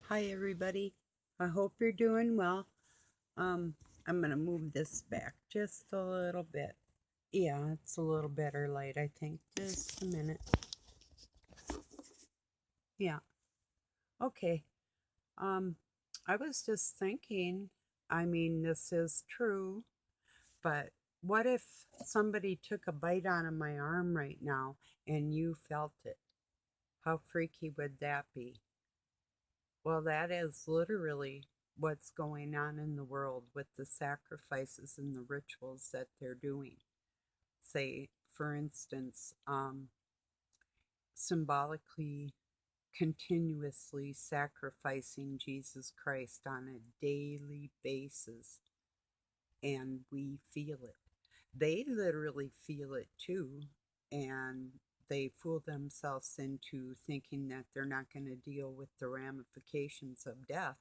Hi, everybody. I hope you're doing well. Um, I'm going to move this back just a little bit. Yeah, it's a little better light, I think. Just a minute. Yeah, okay. Um, I was just thinking, I mean, this is true, but what if somebody took a bite out of my arm right now and you felt it? How freaky would that be? Well, that is literally what's going on in the world with the sacrifices and the rituals that they're doing. Say, for instance, symbolically, continuously sacrificing Jesus Christ on a daily basis, and we feel it. They literally feel it too, and they fool themselves into thinking that they're not going to deal with the ramifications of death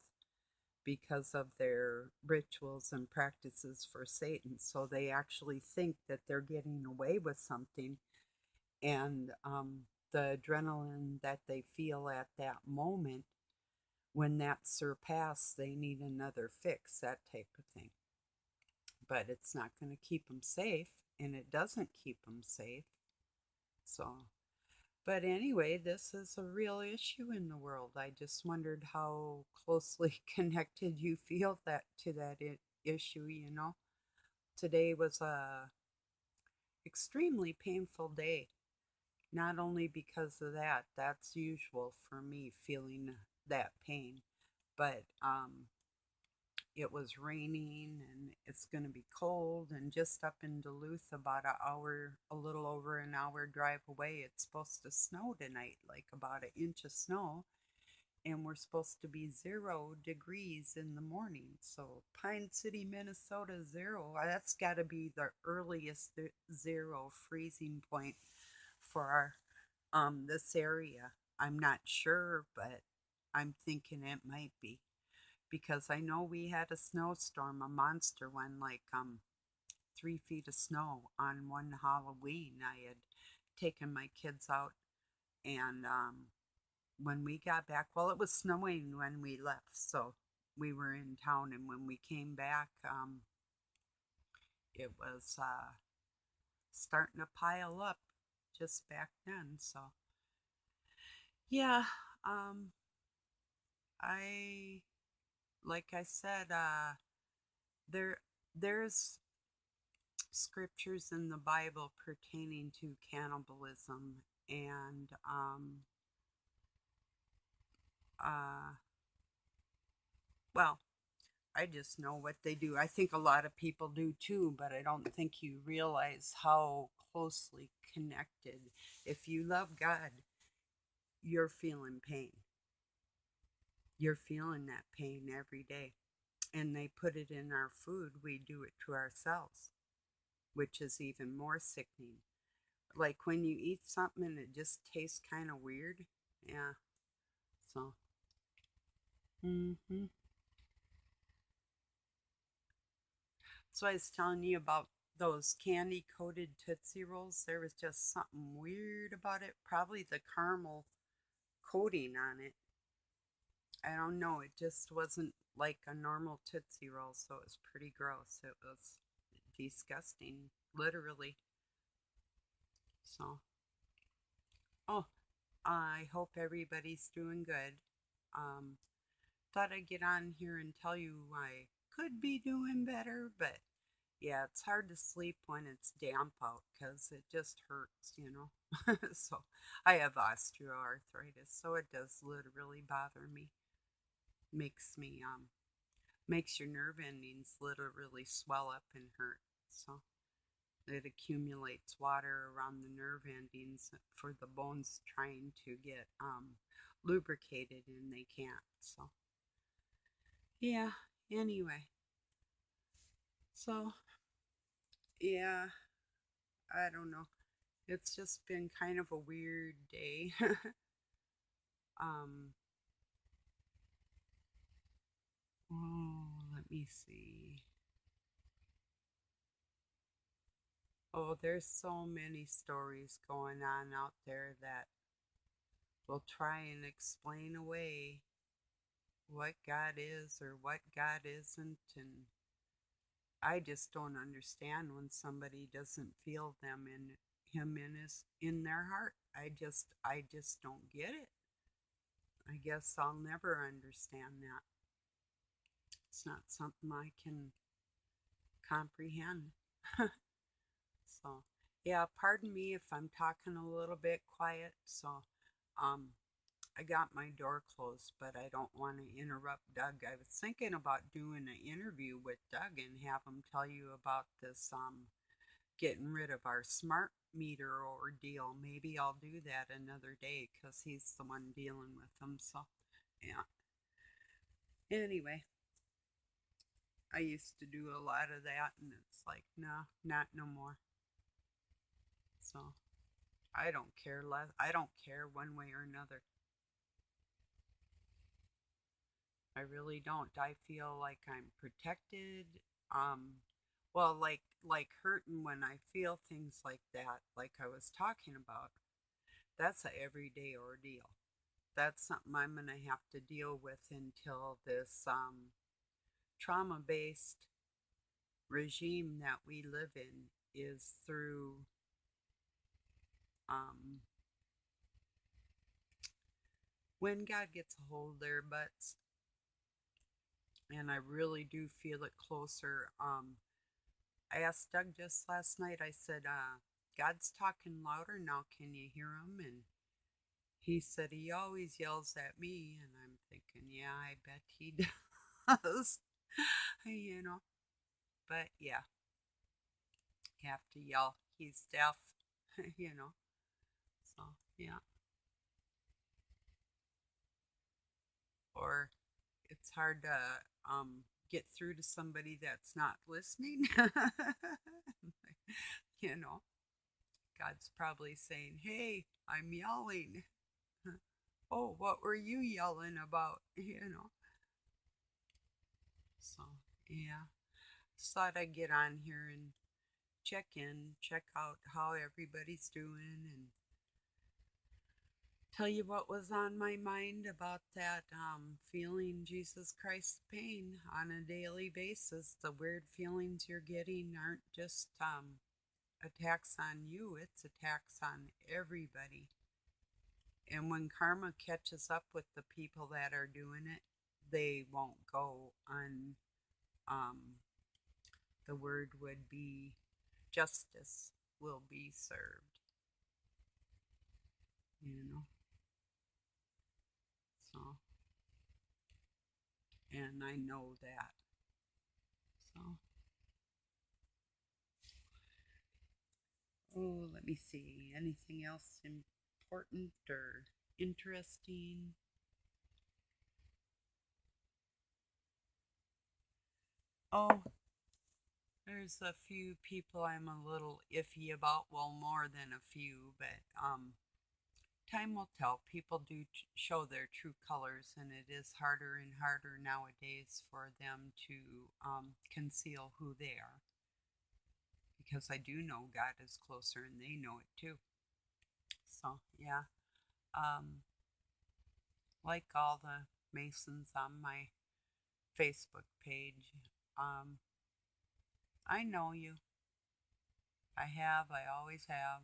because of their rituals and practices for Satan. So they actually think that they're getting away with something, and the adrenaline that they feel at that moment, when that's surpassed, they need another fix, that type of thing. But it's not going to keep them safe, and it doesn't keep them safe. So, but anyway, this is a real issue in the world. I just wondered how closely connected you feel that to that issue, you know. Today was a extremely painful day, not only because of that, that's usual for me feeling that pain, but it was raining and it's going to be cold, and just up in Duluth, about an hour, a little over an hour drive away, it's supposed to snow tonight, like about an inch of snow, and we're supposed to be 0 degrees in the morning. So Pine City, Minnesota, zero. That's got to be the earliest zero freezing point for our this area. I'm not sure, but I'm thinking it might be, because I know we had a snowstorm, a monster one, like 3 feet of snow on one Halloween. I had taken my kids out, and when we got back, well, it was snowing when we left, so we were in town, and when we came back, it was starting to pile up just back then. So yeah, um, I like I said, there there's scriptures in the Bible pertaining to cannibalism, and uh, well, I just know what they do. I think a lot of people do too, but I don't think you realize how closely connected. If you love God, you're feeling pain. You're feeling that pain every day. And they put it in our food, we do it to ourselves, which is even more sickening. Like when you eat something and it just tastes kind of weird. Yeah. So, hmm so I was telling you about those candy coated Tootsie Rolls. There was just something weird about it. Probably the caramel coating on it. I don't know. It just wasn't like a normal Tootsie Roll, so it was pretty gross. It was disgusting, literally. So, oh, I hope everybody's doing good. Um, Thought I'd get on here and tell you I could be doing better, but yeah, it's hard to sleep when it's damp out because it just hurts, you know. So I have osteoarthritis, so it does literally bother me. Makes me makes your nerve endings literally swell up and hurt. So it accumulates water around the nerve endings for the bones trying to get lubricated, and they can't. So yeah. Anyway, so yeah, I don't know. It's just been kind of a weird day. um, let me see. Oh, there's so many stories going on out there that will try and explain away what God is or what God isn't, and I just don't understand when somebody doesn't feel them in him in their heart. I just don't get it. I guess I'll never understand that. It's not something I can comprehend. So, yeah, pardon me if I'm talking a little bit quiet. So, um, I got my door closed, but I don't want to interrupt Doug. I was thinking about doing an interview with Doug and have him tell you about this getting rid of our smart meter ordeal. Maybe I'll do that another day because he's the one dealing with them. So, yeah. Anyway, I used to do a lot of that, and it's like, no, not no more. So, I don't care less. I don't care one way or another. I really don't. I feel like I'm protected. Um, well, like hurting when I feel things like that, like I was talking about. That's a everyday ordeal. That's something I'm gonna have to deal with until this trauma-based regime that we live in is through. Um, when God gets a hold of their butts, and I really do feel it closer. I asked Doug just last night, I said, God's talking louder now, can you hear him? And he said he always yells at me, and I'm thinking, yeah, I bet he does, you know. But yeah, you have to yell, he's deaf, you know. So yeah, or it's hard to get through to somebody that's not listening, you know. God's probably saying, hey, I'm yelling. Oh, what were you yelling about? You know. So, yeah. Just thought I'd get on here and check out how everybody's doing, and tell you what was on my mind about that feeling Jesus Christ's pain on a daily basis. The weird feelings you're getting aren't just attacks on you, it's attacks on everybody. And when karma catches up with the people that are doing it, they won't go on. The word would be justice will be served, you know. So, and I know that. So, oh, let me see. Anything else important or interesting? Oh, there's a few people I'm a little iffy about. Well, more than a few, but time will tell. People do show their true colors, and it is harder and harder nowadays for them to conceal who they are. Because I do know God is closer, and they know it too. So yeah, um, like all the Masons on my Facebook page, um, I know you. I have. I always have.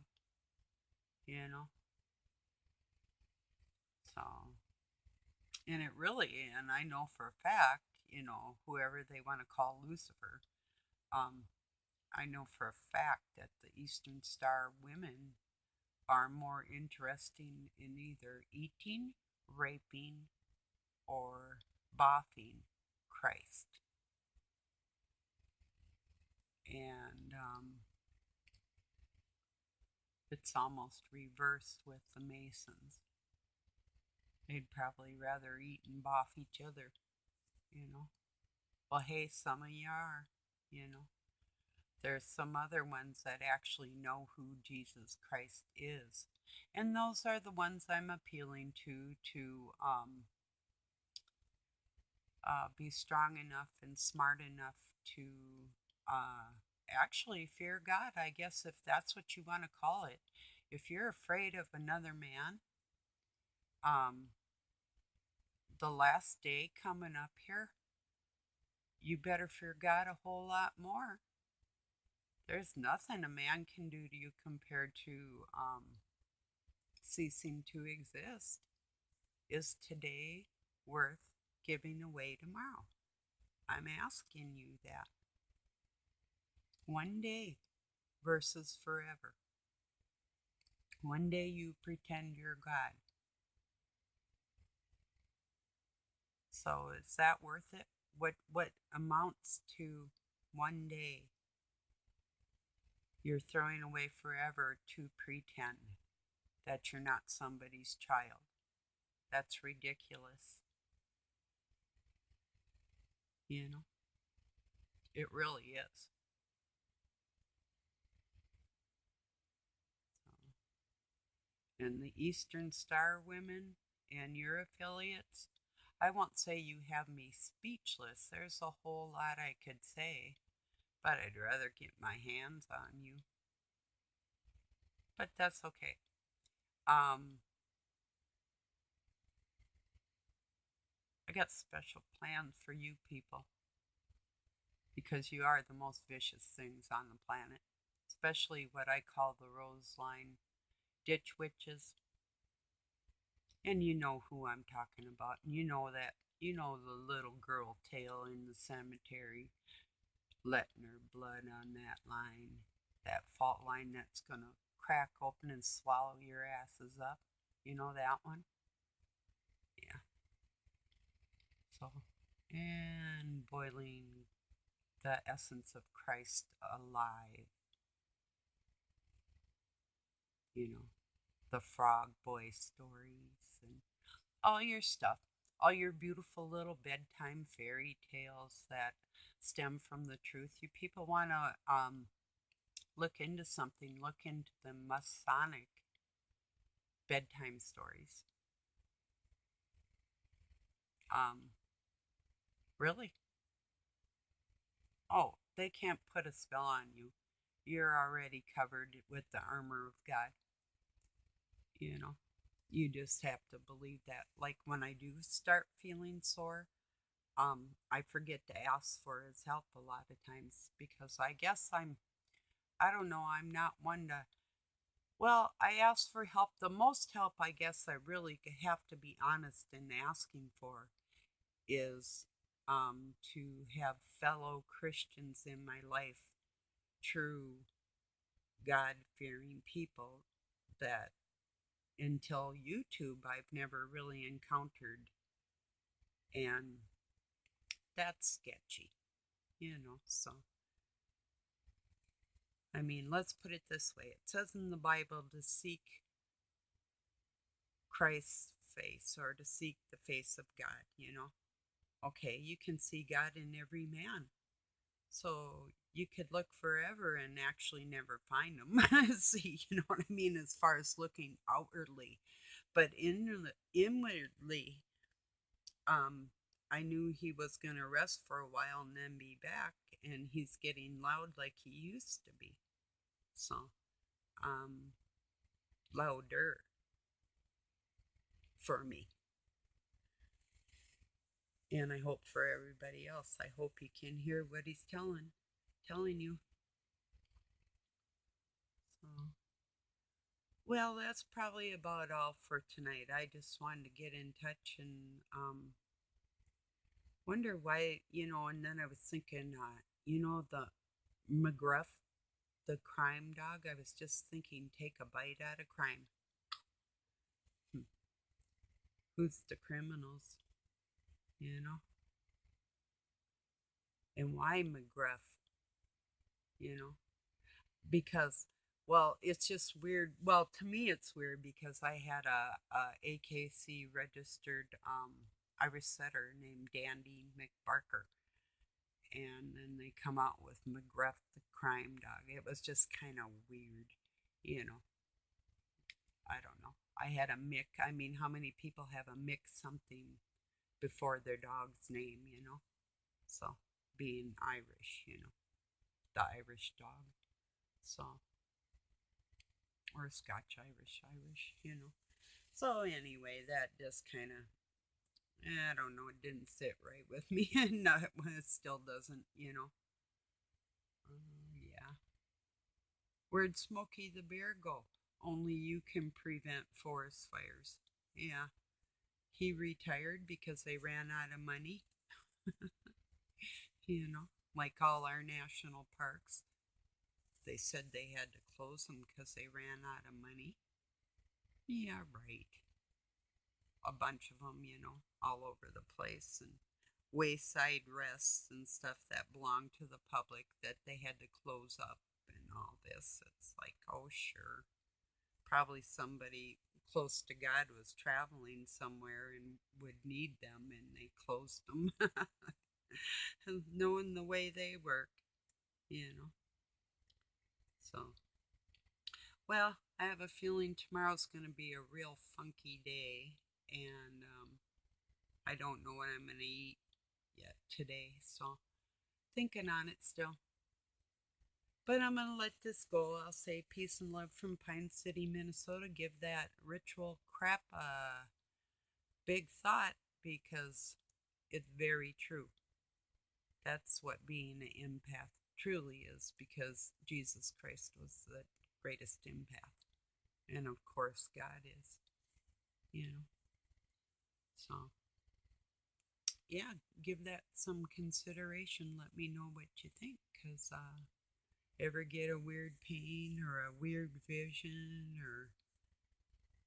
You know. So, and it really, and I know for a fact, whoever they want to call Lucifer, um, I know for a fact that the Eastern Star women are more interesting in either eating, raping, or boffing Christ. And it's almost reversed with the Masons. They'd probably rather eat and boff each other, you know. Well, hey, some of you are, you know. There's some other ones that actually know who Jesus Christ is. And those are the ones I'm appealing to be strong enough and smart enough to uh, actually fear God, I guess, if that's what you want to call it. If you're afraid of another man, um, the last day coming up here, you better fear God a whole lot more. There's nothing a man can do to you compared to ceasing to exist. Is today worth giving away tomorrow? I'm asking you that. One day versus forever. One day you pretend you're God. So is that worth it? What amounts to one day you're throwing away forever to pretend that you're not somebody's child? That's ridiculous. You know, it really is. So, and the Eastern Star women and your affiliates, I won't say you have me speechless. There's a whole lot I could say, but I'd rather get my hands on you. But that's okay. Um, I got special plans for you people because you are the most vicious things on the planet, especially what I call the Rose Line ditch witches. And you know who I'm talking about. And you know that, you know the little girl tail in the cemetery, letting her blood on that line, that fault line that's going to crack open and swallow your asses up. You know that one? Yeah. So, and boiling the essence of Christ alive. You know, the Frog Boy stories and all your stuff, all your beautiful little bedtime fairy tales that stem from the truth. You people want to look into something, look into the Masonic bedtime stories. Um, really? Oh, they can't put a spell on you. You're already covered with the armor of God. You know, you just have to believe that. Like when I do start feeling sore, I forget to ask for his help a lot of times because I guess I don't know, I'm not one to, well, I ask for help. The most help I guess I really have to be honest in asking for is to have fellow Christians in my life, true God fearing people that until YouTube I've never really encountered. And that's sketchy, you know. So, I mean, let's put it this way, it says in the Bible to seek Christ's face or to seek the face of God, you know. Okay, you can see God in every man. So you could look forever and actually never find him. See, you know what I mean, as far as looking outwardly. But inwardly, um, I knew he was going to rest for a while and then be back, and he's getting loud like he used to be. So, um, louder for me. And I hope for everybody else. I hope you can hear what he's telling you. So, well, that's probably about all for tonight. I just wanted to get in touch and wonder why, you know, and then I was thinking, you know, the McGruff, the crime dog, I was just thinking, take a bite out of crime. Who's the criminals, you know? And why McGruff, you know? Because, well, it's just weird. Well, to me, it's weird because I had a AKC registered Irish setter named Dandy McBarker. And then they come out with McGruff the crime dog. It was just kind of weird, you know. I don't know. I had a Mick. I mean, how many people have a Mick something before their dog's name, you know? So, being Irish, you know, the Irish dog. So, or Scotch Irish, you know. So, anyway, that just kind of I don't know, it didn't sit right with me. No, it still doesn't, you know. Yeah. Where'd Smokey the Bear go? Only you can prevent forest fires. Yeah. He retired because they ran out of money, you know, like all our national parks. They said they had to close them because they ran out of money. Yeah, right. A bunch of them, you know, all over the place, and wayside rests and stuff that belong to the public that they had to close up and all this. It's like, oh, sure. Probably somebody close to God was traveling somewhere and would need them, and they closed them, knowing the way they work, you know. So, well, I have a feeling tomorrow's going to be a real funky day, and I don't know what I'm going to eat yet today, so thinking on it still. But I'm going to let this go. I'll say peace and love from Pine City, Minnesota. Give that ritual crap a big thought because it's very true. That's what being an empath truly is, because Jesus Christ was the greatest empath. And of course, God is, you know. So, yeah, give that some consideration. Let me know what you think, because ever get a weird pain or a weird vision, or,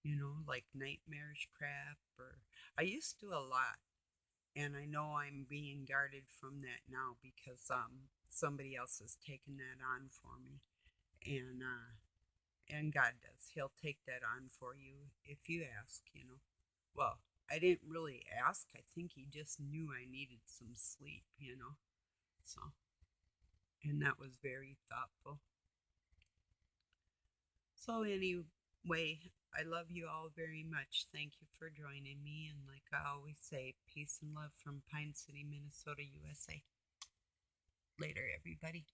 you know, like nightmarish crap, or I used to a lot. And I know I'm being guarded from that now because somebody else has taken that on for me, and God does. He'll take that on for you if you ask. You know. Well, I didn't really ask. I think He just knew I needed some sleep. You know. So, and that was very thoughtful. So anyway, I love you all very much. Thank you for joining me. And like I always say, peace and love from Pine City, Minnesota, USA. Later, everybody.